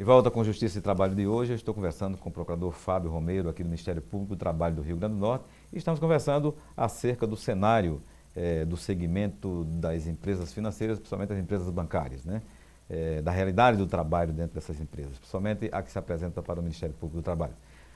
volta com Justiça e Trabalho de hoje, eu estou conversando com o procurador Fábio Romeiro, aqui do Ministério Público do Trabalho do Rio Grande do Norte, e estamos conversando acerca do cenário do segmento das empresas financeiras, principalmente as empresas bancárias, né? Da realidade do trabalho dentro dessas empresas, principalmente a que se apresenta para o Ministério Público do Trabalho.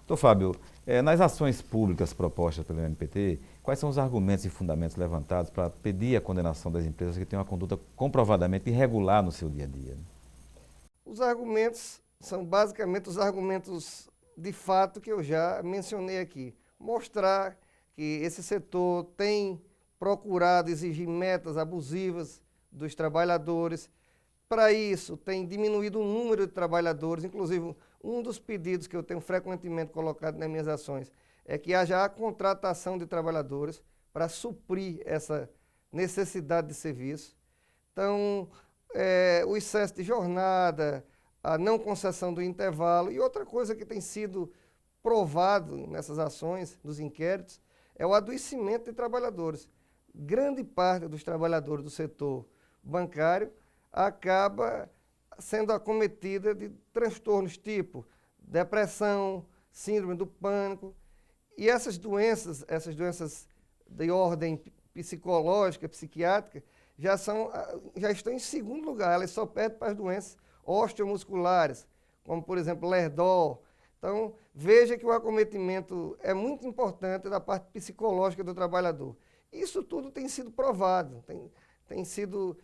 Doutor Fábio, nas ações públicas propostas pelo MPT, quais são os argumentos e fundamentos levantados para pedir a condenação das empresas que têm uma conduta comprovadamente irregular no seu dia a dia? Os argumentos são basicamente os argumentos de fato que eu já mencionei aqui. Mostrar que esse setor tem procurado exigir metas abusivas dos trabalhadores. Para isso, tem diminuído o número de trabalhadores. Inclusive, um dos pedidos que eu tenho frequentemente colocado nas minhas ações é que haja a contratação de trabalhadores para suprir essa necessidade de serviço. Então, o excesso de jornada, a não concessão do intervalo e outra coisa que tem sido provado nessas ações, nos inquéritos, é o adoecimento de trabalhadores. Grande parte dos trabalhadores do setor bancário acaba sendo acometida de transtornos tipo depressão, síndrome do pânico, e essas doenças de ordem psicológica, psiquiátrica, já estão em segundo lugar, elas só perdem para as doenças osteomusculares, como por exemplo lerdol. Então, veja que o acometimento é muito importante da parte psicológica do trabalhador. Isso tudo tem sido provado, tem sido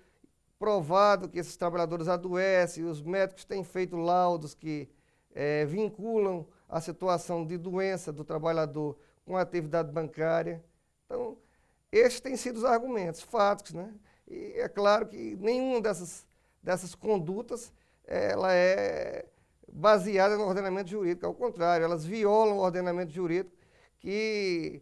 provado que esses trabalhadores adoecem, os médicos têm feito laudos que vinculam a situação de doença do trabalhador com a atividade bancária. Então, estes têm sido os argumentos fáticos, né? E é claro que nenhuma dessas condutas ela é baseada no ordenamento jurídico, ao contrário, elas violam o ordenamento jurídico que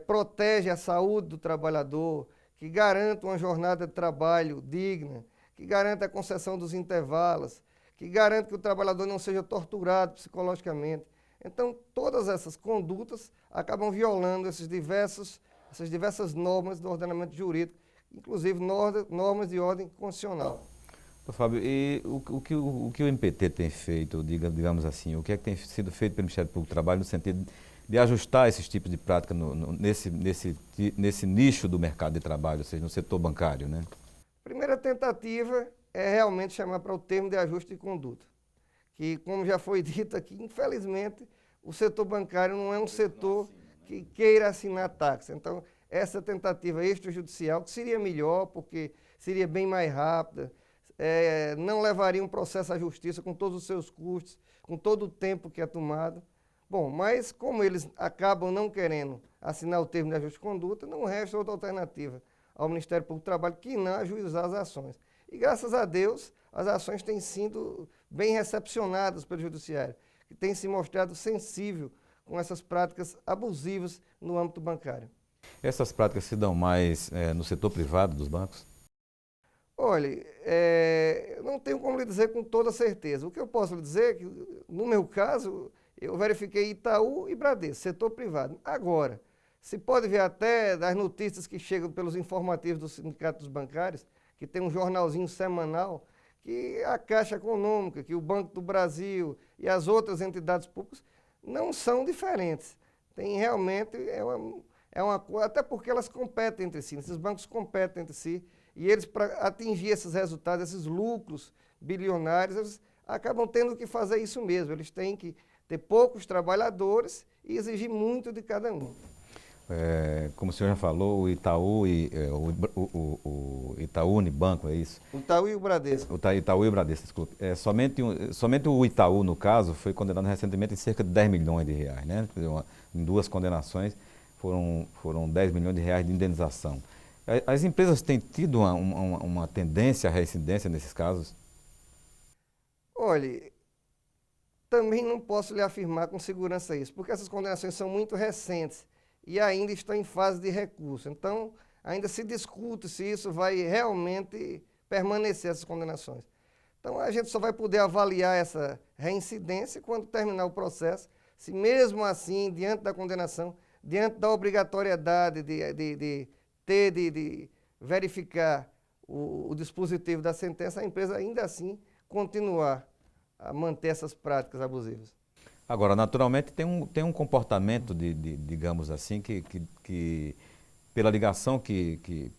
protege a saúde do trabalhador, que garante uma jornada de trabalho digna, que garante a concessão dos intervalos, que garante que o trabalhador não seja torturado psicologicamente. Então, todas essas condutas acabam violando essas diversas normas do ordenamento jurídico, inclusive normas de ordem constitucional. Doutor Fábio, e o que o MPT tem feito, digamos assim, o que é que tem sido feito pelo Ministério Público do Trabalho no sentido de ajustar esses tipos de prática nesse nicho do mercado de trabalho, ou seja, no setor bancário, né? Primeira tentativa é realmente chamar para o termo de ajuste de conduta, que, como já foi dito aqui, infelizmente, o setor bancário não é um setor que queira assinar táxi. Então, essa tentativa extrajudicial, que seria melhor, porque seria bem mais rápida, não levaria um processo à justiça com todos os seus custos, com todo o tempo que é tomado. Bom, mas como eles acabam não querendo assinar o termo de ajuste de conduta, não resta outra alternativa ao Ministério Público do Trabalho que não ajuizar as ações. E graças a Deus, as ações têm sido bem recepcionadas pelo Judiciário, que tem se mostrado sensível com essas práticas abusivas no âmbito bancário. Essas práticas se dão mais no setor privado dos bancos? Olha, eu não tenho como lhe dizer com toda certeza. O que eu posso lhe dizer é que, no meu caso, eu verifiquei Itaú e Bradesco, setor privado. Agora, se pode ver até das notícias que chegam pelos informativos dos sindicatos bancários, que tem um jornalzinho semanal, que a Caixa Econômica, que o Banco do Brasil e as outras entidades públicas não são diferentes. Tem realmente, até porque elas competem entre si, esses bancos competem entre si, e eles, para atingir esses resultados, esses lucros bilionários, eles acabam tendo que fazer isso mesmo. Eles têm que ter poucos trabalhadores e exigir muito de cada um. Como o senhor já falou, o Itaú e o Itaú Unibanco, é isso? O Itaú e o Bradesco. O Itaú e o Bradesco, desculpe. Somente o Itaú, no caso, foi condenado recentemente em cerca de 10 milhões de reais, né? Em duas condenações foram 10 milhões de reais de indenização. As empresas têm tido uma tendência à reincidência nesses casos? Olha, também não posso lhe afirmar com segurança isso, porque essas condenações são muito recentes e ainda estão em fase de recurso. Então, ainda se discute se isso vai realmente permanecer, essas condenações. Então, a gente só vai poder avaliar essa reincidência quando terminar o processo, se mesmo assim, diante da condenação, diante da obrigatoriedade de verificar o dispositivo da sentença, a empresa ainda assim continuar a manter essas práticas abusivas. Agora, naturalmente, tem um comportamento, digamos assim, que pela ligação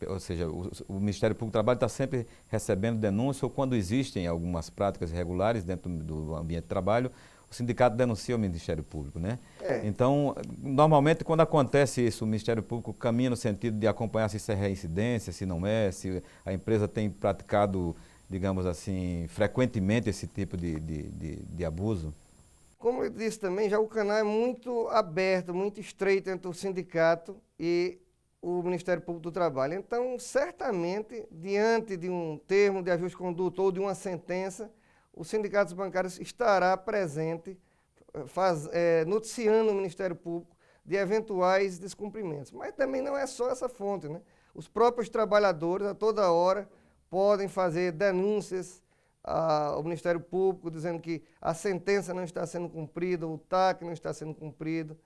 ou seja, o Ministério Público do Trabalho está sempre recebendo denúncia, ou quando existem algumas práticas irregulares dentro do ambiente de trabalho, o sindicato denuncia o Ministério Público, né? Então, normalmente, quando acontece isso, o Ministério Público caminha no sentido de acompanhar se isso é reincidência, se não é, se a empresa tem praticado, digamos assim, frequentemente esse tipo de abuso. Como eu disse também, já o canal é muito aberto, muito estreito entre o sindicato e o Ministério Público do Trabalho. Então, certamente, diante de um termo de ajuste de conduta ou de uma sentença, o Sindicato dos Bancários estará presente, noticiando o Ministério Público de eventuais descumprimentos. Mas também não é só essa fonte, né? Os próprios trabalhadores, a toda hora, podem fazer denúncias ao Ministério Público, dizendo que a sentença não está sendo cumprida, o TAC não está sendo cumprido.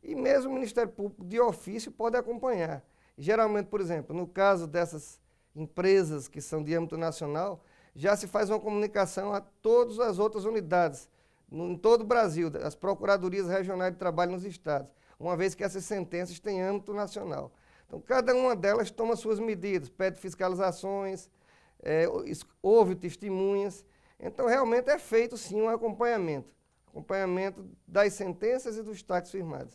E mesmo o Ministério Público, de ofício, pode acompanhar. Geralmente, por exemplo, no caso dessas empresas que são de âmbito nacional, já se faz uma comunicação a todas as outras unidades, em todo o Brasil, as procuradorias regionais de trabalho nos estados, uma vez que essas sentenças têm âmbito nacional. Então, cada uma delas toma suas medidas, pede fiscalizações, houve testemunhas. Então, realmente é feito, sim, um acompanhamento das sentenças e dos taques firmados.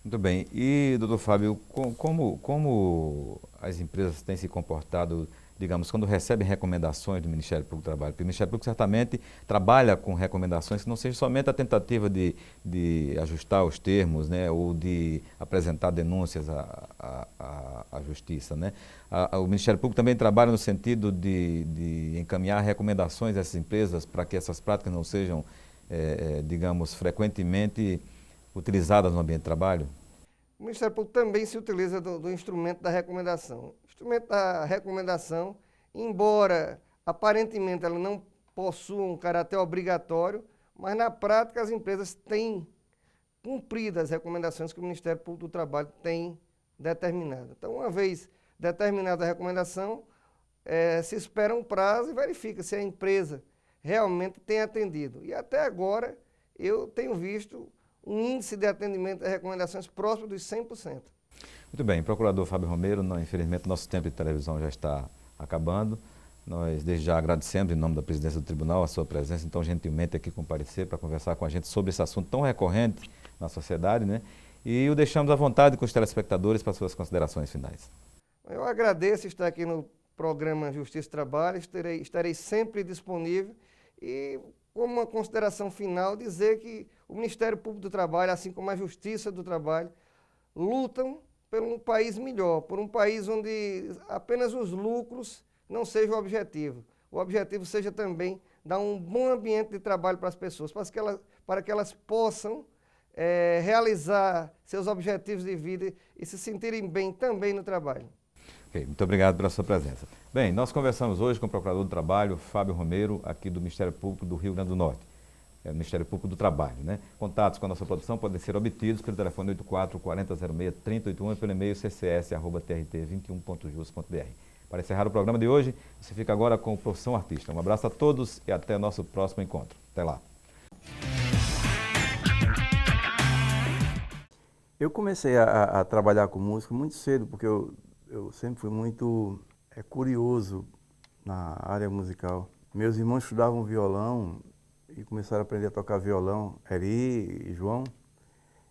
Muito bem. E, doutor Fábio, como as empresas têm se comportado, digamos, quando recebem recomendações do Ministério Público do Trabalho? Porque o Ministério Público certamente trabalha com recomendações que não seja somente a tentativa de ajustar os termos, né, ou de apresentar denúncias à Justiça, né? O Ministério Público também trabalha no sentido de encaminhar recomendações a essas empresas para que essas práticas não sejam, digamos, frequentemente utilizadas no ambiente de trabalho? O Ministério Público também se utiliza do instrumento da recomendação. O instrumento da recomendação, embora aparentemente ela não possua um caráter obrigatório, mas na prática as empresas têm cumprido as recomendações que o Ministério Público do Trabalho tem determinado. Então, uma vez determinada a recomendação, se espera um prazo e verifica se a empresa realmente tem atendido. E até agora eu tenho visto um índice de atendimento a recomendações próximo dos 100%. Muito bem, procurador Fábio Romeiro, infelizmente nosso tempo de televisão já está acabando. Nós desde já agradecemos, em nome da presidência do tribunal, a sua presença, então gentilmente aqui comparecer para conversar com a gente sobre esse assunto tão recorrente na sociedade, né? E o deixamos à vontade com os telespectadores para suas considerações finais. Eu agradeço estar aqui no programa Justiça e Trabalho, estarei sempre disponível e, como uma consideração final, dizer que o Ministério Público do Trabalho, assim como a Justiça do Trabalho, lutam por um país melhor, por um país onde apenas os lucros não sejam o objetivo. O objetivo seja também dar um bom ambiente de trabalho para as pessoas, para que elas possam realizar seus objetivos de vida e se sentirem bem também no trabalho. Ok, muito obrigado pela sua presença. Bem, nós conversamos hoje com o Procurador do Trabalho, Fábio Romeiro, aqui do Ministério Público do Rio Grande do Norte. Ministério Público do Trabalho, né? Contatos com a nossa produção podem ser obtidos pelo telefone 84 4006 3081 e pelo e-mail ccs@trt21.jus.br. Para encerrar o programa de hoje, você fica agora com o Profissão Artista. Um abraço a todos e até nosso próximo encontro. Até lá. Eu comecei a trabalhar com música muito cedo, porque eu sempre fui muito curioso na área musical. Meus irmãos estudavam violão e começaram a aprender a tocar violão, Eri e João,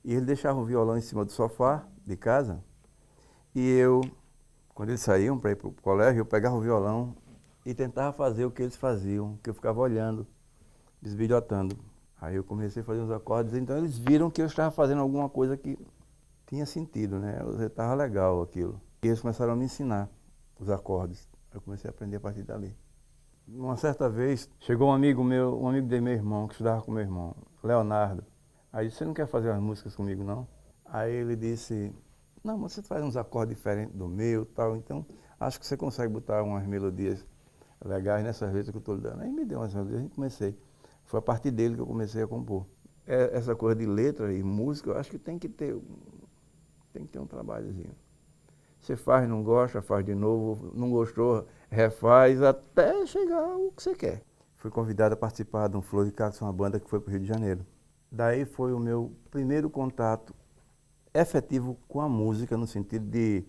e eles deixavam o violão em cima do sofá de casa, e eu, quando eles saíam para ir para o colégio, eu pegava o violão e tentava fazer o que eles faziam, que eu ficava olhando, bisbilhotando. Aí eu comecei a fazer uns acordes, então eles viram que eu estava fazendo alguma coisa que tinha sentido, né? Estava legal aquilo. E eles começaram a me ensinar os acordes. Eu comecei a aprender a partir dali. Uma certa vez, chegou um amigo de meu irmão, que estudava com meu irmão, Leonardo. Aí disse, você não quer fazer umas músicas comigo, não? Aí ele disse, não, mas você faz uns acordes diferentes do meu, tal, então acho que você consegue botar umas melodias legais nessas letras que eu estou lhe dando. Aí me deu umas melodias e comecei. Foi a partir dele que eu comecei a compor. Essa coisa de letra e música, eu acho que tem que ter um trabalhozinho. Você faz, não gosta, faz de novo, não gostou, refaz, até chegar ao que você quer. fui convidado a participar de um Flor de Cactos, uma banda que foi para o Rio de Janeiro. Daí foi o meu primeiro contato efetivo com a música, no sentido de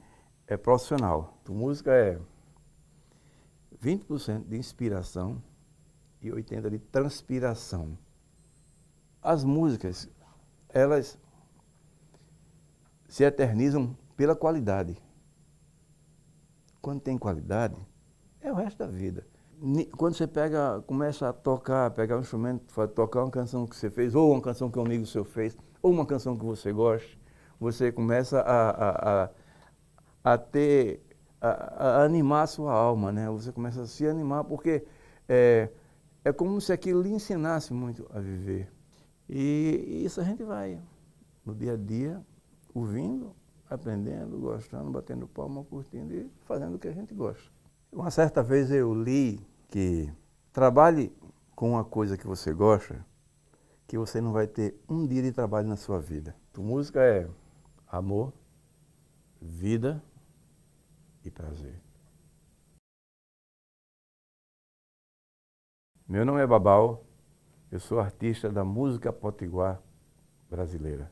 profissional. A música é 20% de inspiração e 80% de transpiração. As músicas, elas se eternizam pela qualidade. Quando tem qualidade, é o resto da vida. Quando você começa a tocar, pegar um instrumento, tocar uma canção que você fez, ou uma canção que um amigo seu fez, ou uma canção que você gosta, você começa a animar a sua alma, né? Você começa a se animar porque é como se aquilo lhe ensinasse muito a viver. E isso a gente vai, no dia a dia, ouvindo, aprendendo, gostando, batendo palma, curtindo e fazendo o que a gente gosta. Uma certa vez eu li que trabalhe com uma coisa que você gosta, que você não vai ter um dia de trabalho na sua vida. A música é amor, vida e prazer. Meu nome é Babal, eu sou artista da música potiguar brasileira.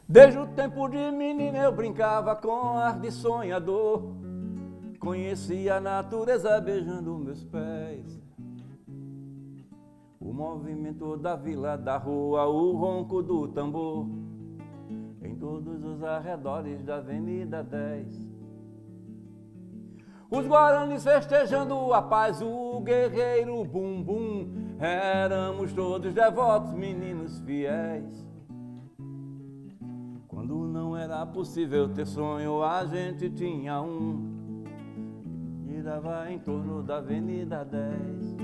Desde o tempo de menino eu brincava com ar de sonhador. Conhecia a natureza beijando meus pés. O movimento da vila, da rua, o ronco do tambor. Em todos os arredores da Avenida 10. Os guaranis festejando a paz, o guerreiro bumbum. Éramos todos devotos, meninos fiéis. Quando não era possível ter sonho, a gente tinha um. Girava em torno da Avenida 10.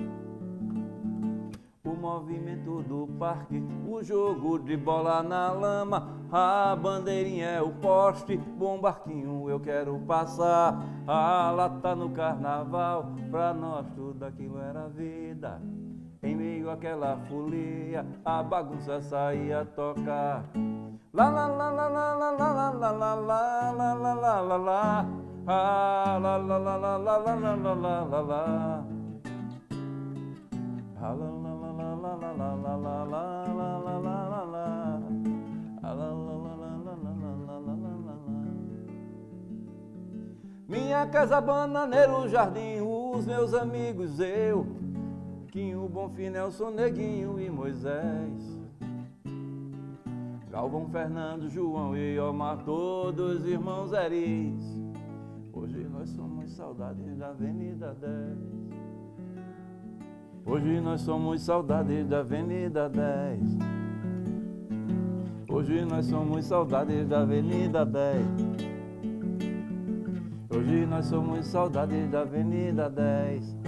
O movimento do parque, o jogo de bola na lama, a bandeirinha é o poste, bom barquinho eu quero passar. A lata no carnaval, pra nós tudo aquilo era vida. Em meio àquela folia, a bagunça saía a tocar. La la la la la la la la la la la la la la la. Ah, la la la la la la la la la la la. Ah, la la la la la la la la la la la la la la. Ah, la la la la la la la la la la. Minha casa, bananeiro, jardim, os meus amigos, eu, Quinho, Bonfim, Nelson, Neguinho e Moisés, Galvão, Fernando, João e Omar, todos irmãos eris. Hoje nós somos saudades da Avenida 10. Hoje nós somos saudades da Avenida 10. Hoje nós somos saudades da Avenida 10. Hoje nós somos saudades da Avenida 10.